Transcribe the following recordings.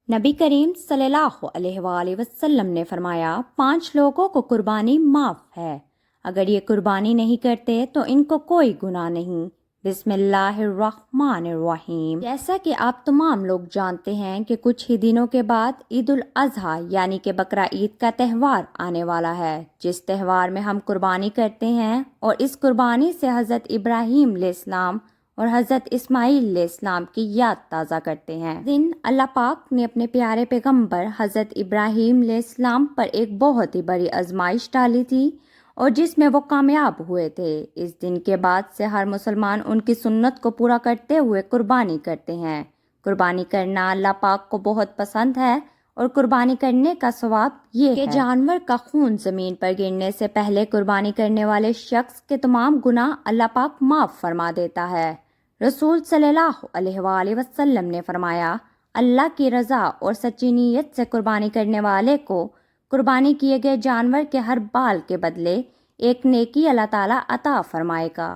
نبی کریم صلی اللہ علیہ وآلہ وسلم نے فرمایا 5 لوگوں کو قربانی معاف ہے، اگر یہ قربانی نہیں کرتے تو ان کو کوئی گناہ نہیں۔ بسم اللہ الرحمن الرحیم۔ جیسا کہ آپ تمام لوگ جانتے ہیں کہ کچھ ہی دنوں کے بعد عید الاضحیٰ یعنی کہ بقرہ عید کا تہوار آنے والا ہے، جس تہوار میں ہم قربانی کرتے ہیں اور اس قربانی سے حضرت ابراہیم علیہ السلام اور حضرت اسماعیل علیہ السلام کی یاد تازہ کرتے ہیں۔ دن اللہ پاک نے اپنے پیارے پیغمبر حضرت ابراہیم علیہ السلام پر ایک بہت ہی بڑی آزمائش ڈالی تھی اور جس میں وہ کامیاب ہوئے تھے۔ اس دن کے بعد سے ہر مسلمان ان کی سنت کو پورا کرتے ہوئے قربانی کرتے ہیں۔ قربانی کرنا اللہ پاک کو بہت پسند ہے اور قربانی کرنے کا ثواب یہ ہے کہ جانور کا خون زمین پر گرنے سے پہلے قربانی کرنے والے شخص کے تمام گناہ اللہ پاک معاف فرما دیتا ہے۔ رسول صلی اللہ علیہ وآلہ وسلم نے فرمایا، اللہ کی رضا اور سچی نیت سے قربانی کرنے والے کو قربانی کیے گئے جانور کے ہر بال کے بدلے ایک نیکی اللہ تعالیٰ عطا فرمائے گا۔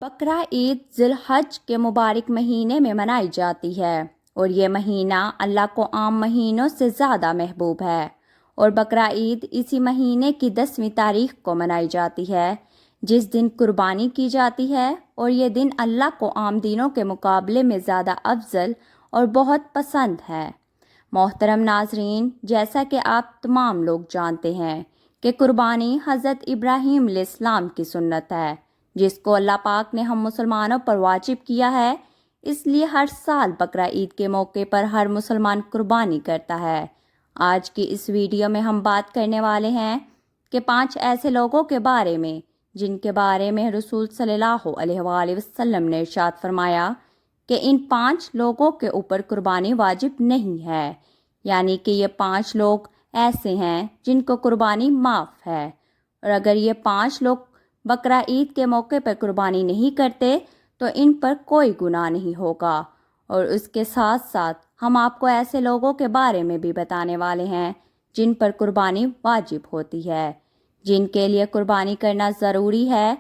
بقرہ عید ذی الحج کے مبارک مہینے میں منائی جاتی ہے اور یہ مہینہ اللہ کو عام مہینوں سے زیادہ محبوب ہے، اور بقرہ عید اسی مہینے کی 10ویں تاریخ کو منائی جاتی ہے جس دن قربانی کی جاتی ہے، اور یہ دن اللہ کو عام دنوں کے مقابلے میں زیادہ افضل اور بہت پسند ہے۔ محترم ناظرین، جیسا کہ آپ تمام لوگ جانتے ہیں کہ قربانی حضرت ابراہیم علیہ السلام کی سنت ہے جس کو اللہ پاک نے ہم مسلمانوں پر واجب کیا ہے، اس لیے ہر سال بقرہ عید کے موقع پر ہر مسلمان قربانی کرتا ہے۔ آج کی اس ویڈیو میں ہم بات کرنے والے ہیں کہ 5 ایسے لوگوں کے بارے میں جن کے بارے میں رسول صلی اللہ علیہ وآلہ وسلم نے ارشاد فرمایا کہ ان 5 لوگوں کے اوپر قربانی واجب نہیں ہے، یعنی کہ یہ 5 لوگ ایسے ہیں جن کو قربانی معاف ہے، اور اگر یہ 5 لوگ بقرہ عید کے موقع پر قربانی نہیں کرتے تو ان پر کوئی گناہ نہیں ہوگا۔ اور اس کے ساتھ ساتھ ہم آپ کو ایسے لوگوں کے بارے میں بھی بتانے والے ہیں جن پر قربانی واجب ہوتی ہے، جن کے لیے قربانی کرنا ضروری ہے۔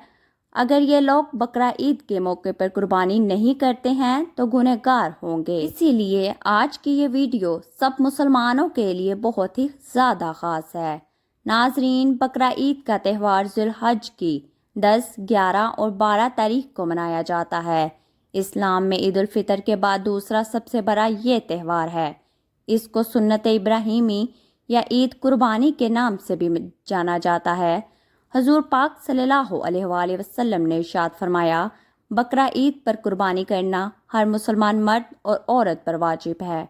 اگر یہ لوگ بقرہ عید کے موقع پر قربانی نہیں کرتے ہیں تو گنہگار ہوں گے، اسی لیے آج کی یہ ویڈیو سب مسلمانوں کے لیے بہت ہی زیادہ خاص ہے۔ ناظرین، بقرہ عید کا تہوار ذی الحج کی 10، 11 اور 12 تاریخ کو منایا جاتا ہے۔ اسلام میں عید الفطر کے بعد دوسرا سب سے بڑا یہ تہوار ہے۔ اس کو سنت ابراہیمی یا عید قربانی کے نام سے بھی جانا جاتا ہے۔ حضور پاک صلی اللہ علیہ وآلہ وسلم نے ارشاد فرمایا، بقرہ عید پر قربانی کرنا ہر مسلمان مرد اور عورت پر واجب ہے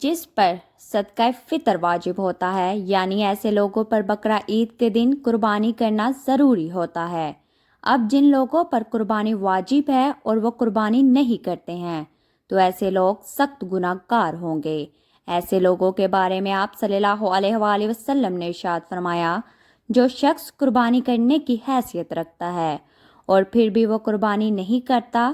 جس پر صدقہ فطر واجب ہوتا ہے، یعنی ایسے لوگوں پر بقرہ عید کے دن قربانی کرنا ضروری ہوتا ہے۔ اب جن لوگوں پر قربانی واجب ہے اور وہ قربانی نہیں کرتے ہیں تو ایسے لوگ سخت گناہ گار ہوں گے۔ ایسے لوگوں کے بارے میں آپ صلی اللہ علیہ وآلہ وسلم نے ارشاد فرمایا، جو شخص قربانی کرنے کی حیثیت رکھتا ہے اور پھر بھی وہ قربانی نہیں کرتا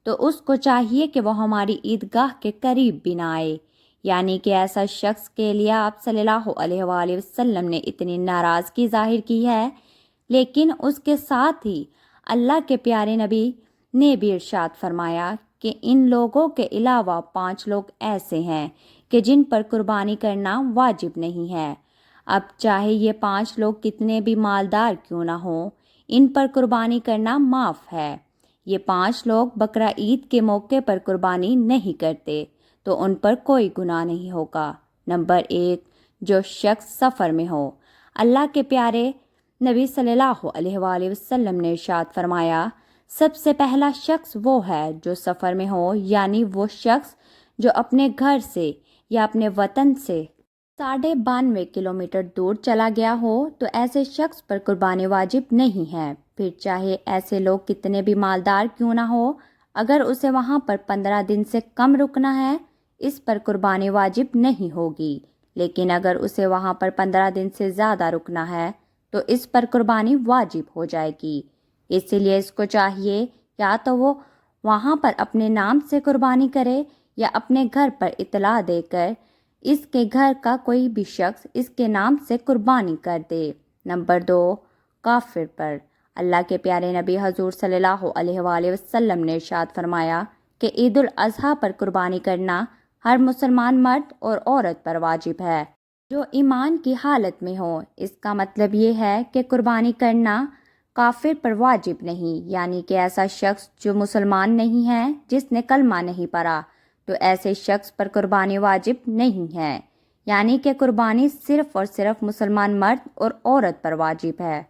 تو اس کو چاہیے کہ وہ ہماری عیدگاہ کے قریب بھی نہ آئے، یعنی کہ ایسا شخص کے لیے آپ صلی اللہ علیہ وآلہ وسلم نے اتنی ناراضگی ظاہر کی ہے، لیکن اس کے ساتھ ہی اللہ کے پیارے نبی نے بھی ارشاد فرمایا کہ ان لوگوں کے علاوہ 5 لوگ ایسے ہیں کہ جن پر قربانی کرنا واجب نہیں ہے۔ اب چاہے یہ 5 لوگ کتنے بھی مالدار کیوں نہ ہوں، ان پر قربانی کرنا معاف ہے۔ یہ 5 لوگ بقرہ عید کے موقع پر قربانی نہیں کرتے تو ان پر کوئی گناہ نہیں ہوگا۔ نمبر 1، جو شخص سفر میں ہو۔ اللہ کے پیارے نبی صلی اللہ علیہ وآلہ وسلم نے ارشاد فرمایا، سب سے پہلا شخص وہ ہے جو سفر میں ہو، یعنی وہ شخص جو اپنے گھر سے یا اپنے وطن سے 92.5 کلومیٹر دور چلا گیا ہو تو ایسے شخص پر قربانی واجب نہیں ہے، پھر چاہے ایسے لوگ کتنے بھی مالدار کیوں نہ ہو۔ اگر اسے وہاں پر 15 دن سے کم رکنا ہے اس پر قربانی واجب نہیں ہوگی، لیکن اگر اسے وہاں پر 15 دن سے زیادہ رکنا ہے تو اس پر قربانی واجب ہو جائے گی۔ اس لیے اس کو چاہیے یا تو وہ وہاں پر اپنے نام سے قربانی کرے یا اپنے گھر پر اطلاع دے کر اس کے گھر کا کوئی بھی شخص اس کے نام سے قربانی کر دے۔ نمبر 2، کافر پر۔ اللہ کے پیارے نبی حضور صلی اللہ علیہ وآلہ وسلم نے ارشاد فرمایا کہ عید الاضحیٰ پر قربانی کرنا ہر مسلمان مرد اور عورت پر واجب ہے جو ایمان کی حالت میں ہو۔ اس کا مطلب یہ ہے کہ قربانی کرنا کافر پر واجب نہیں، یعنی کہ ایسا شخص جو مسلمان نہیں ہے، جس نے کلمہ نہیں پڑھا، تو ایسے شخص پر قربانی واجب نہیں ہے، یعنی کہ قربانی صرف اور صرف مسلمان مرد اور عورت پر واجب ہے۔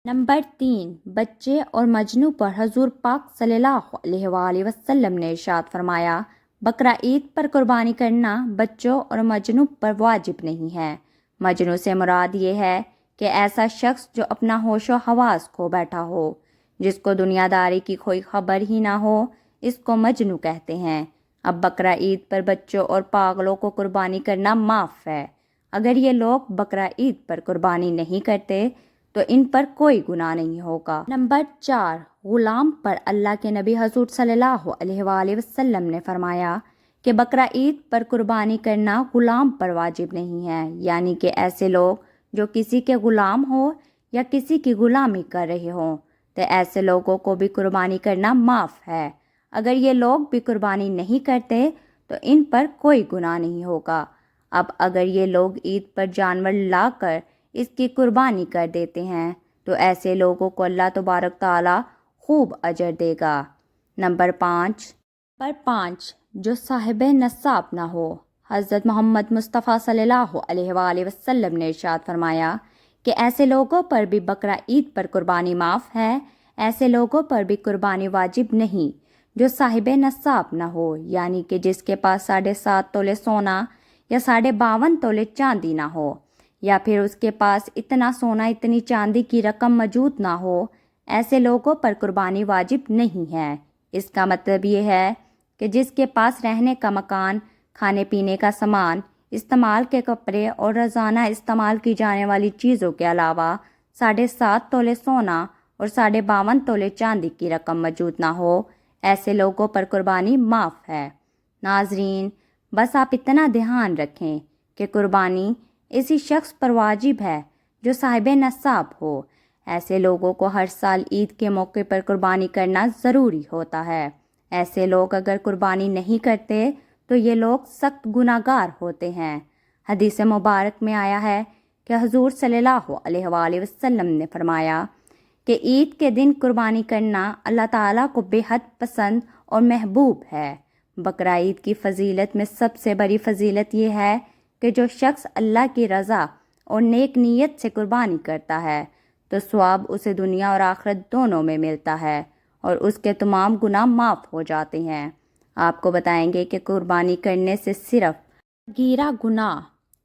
نمبر 3، بچے اور مجنوں پر حضور پاک صلی اللہ علیہ وآلہ وسلم نے ارشاد فرمایا، بقرہ عید پر قربانی کرنا بچوں اور مجنوں پر واجب نہیں ہے۔ مجنوں سے مراد یہ ہے کہ ایسا شخص جو اپنا ہوش و حواس کھو بیٹھا ہو، جس کو دنیا داری کی کوئی خبر ہی نہ ہو، اس کو مجنوں کہتے ہیں۔ اب بقرہ عید پر بچوں اور پاگلوں کو قربانی کرنا معاف ہے۔ اگر یہ لوگ بقرہ عید پر قربانی نہیں کرتے تو ان پر کوئی گناہ نہیں ہوگا۔ نمبر 4، غلام پر اللہ کے نبی حضور صلی اللہ علیہ وآلہ وسلم نے فرمایا کہ بقرہ عید پر قربانی کرنا غلام پر واجب نہیں ہے، یعنی کہ ایسے لوگ جو کسی کے غلام ہو یا کسی کی غلامی کر رہے ہوں، تو ایسے لوگوں کو بھی قربانی کرنا معاف ہے۔ اگر یہ لوگ بھی قربانی نہیں کرتے تو ان پر کوئی گناہ نہیں ہوگا۔ اب اگر یہ لوگ عید پر جانور لا کر اس کی قربانی کر دیتے ہیں تو ایسے لوگوں کو اللہ تبارک تعالیٰ خوب اجر دے گا۔ نمبر 5، جو صاحب نصاب نہ ہو۔ حضرت محمد مصطفیٰ صلی اللہ علیہ وآلہ وسلم نے ارشاد فرمایا کہ ایسے لوگوں پر بھی بقرہ عید پر قربانی معاف ہے۔ ایسے لوگوں پر بھی قربانی واجب نہیں جو صاحب نصاب نہ ہو، یعنی کہ جس کے پاس 7.5 تولے سونا یا 52 تولے چاندی نہ ہو، یا پھر اس کے پاس اتنا سونا اتنی چاندی کی رقم موجود نہ ہو۔ ایسے لوگوں پر قربانی واجب نہیں ہے۔ اس کا مطلب یہ ہے کہ جس کے پاس رہنے کا مکان، کھانے پینے کا سامان، استعمال کے کپڑے اور روزانہ استعمال کی جانے والی چیزوں کے علاوہ 7.5 تولے سونا اور 52 تولے چاندی کی رقم موجود نہ ہو، ایسے لوگوں پر قربانی معاف ہے۔ ناظرین، بس آپ اتنا دھیان رکھیں کہ قربانی اسی شخص پر واجب ہے جو صاحب نصاب ہو۔ ایسے لوگوں کو ہر سال عید کے موقع پر قربانی کرنا ضروری ہوتا ہے۔ ایسے لوگ اگر قربانی نہیں کرتے تو یہ لوگ سخت گناہگار ہوتے ہیں۔ حدیث مبارک میں آیا ہے کہ حضور صلی اللہ علیہ وآلہ وسلم نے فرمایا کہ عید کے دن قربانی کرنا اللہ تعالیٰ کو بے حد پسند اور محبوب ہے۔ بقرہ عید کی فضیلت میں سب سے بڑی فضیلت یہ ہے کہ جو شخص اللہ کی رضا اور نیک نیت سے قربانی کرتا ہے تو ثواب اسے دنیا اور آخرت دونوں میں ملتا ہے اور اس کے تمام گناہ معاف ہو جاتے ہیں۔ آپ کو بتائیں گے کہ قربانی کرنے سے صرف صغیرہ گناہ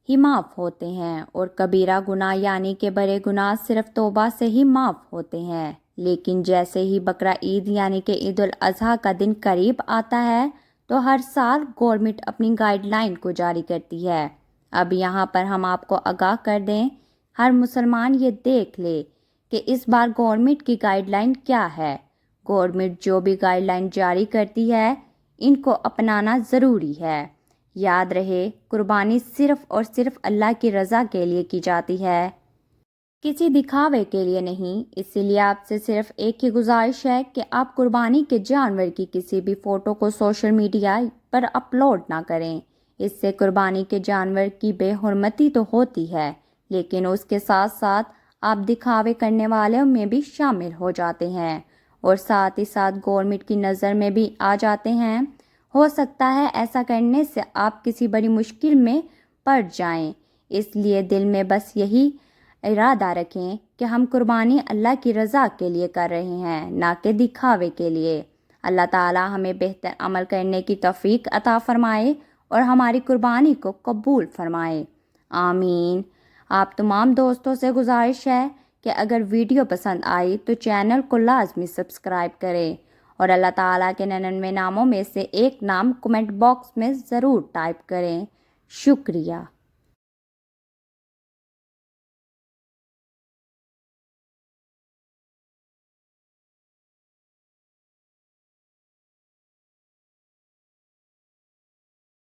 ہی معاف ہوتے ہیں اور کبیرہ گناہ یعنی کہ بڑے گناہ صرف توبہ سے ہی معاف ہوتے ہیں۔ لیکن جیسے ہی بقرہ عید یعنی کہ عید الاضحیٰ کا دن قریب آتا ہے تو ہر سال گورنمنٹ اپنی گائیڈ لائن کو جاری کرتی ہے۔ اب یہاں پر ہم آپ کو آگاہ کر دیں، ہر مسلمان یہ دیکھ لے کہ اس بار گورنمنٹ کی گائیڈ لائن کیا ہے۔ گورنمنٹ جو بھی گائیڈ لائن جاری کرتی ہے ان کو اپنانا ضروری ہے۔ یاد رہے، قربانی صرف اور صرف اللہ کی رضا کے لیے کی جاتی ہے، کسی دکھاوے کے لیے نہیں۔ اسی لیے آپ سے صرف ایک ہی گزارش ہے کہ آپ قربانی کے جانور کی کسی بھی فوٹو کو سوشل میڈیا پر اپلوڈ نہ کریں۔ اس سے قربانی کے جانور کی بے حرمتی تو ہوتی ہے، لیکن اس کے ساتھ ساتھ آپ دکھاوے کرنے والوں میں بھی شامل ہو جاتے ہیں اور ساتھ ہی ساتھ گورنمنٹ کی نظر میں بھی آ جاتے ہیں۔ ہو سکتا ہے ایسا کرنے سے آپ کسی بڑی مشکل میں پڑ جائیں۔ اس لیے دل میں بس یہی ارادہ رکھیں کہ ہم قربانی اللہ کی رضا کے لیے کر رہے ہیں، نہ کہ دکھاوے کے لیے۔ اللہ تعالی ہمیں بہتر عمل کرنے کی توفیق عطا فرمائے اور ہماری قربانی کو قبول فرمائے، آمین۔ آپ تمام دوستوں سے گزارش ہے کہ اگر ویڈیو پسند آئی تو چینل کو لازمی سبسکرائب کریں اور اللہ تعالیٰ کے 99 ناموں میں سے ایک نام کمنٹ باکس میں ضرور ٹائپ کریں۔ شکریہ۔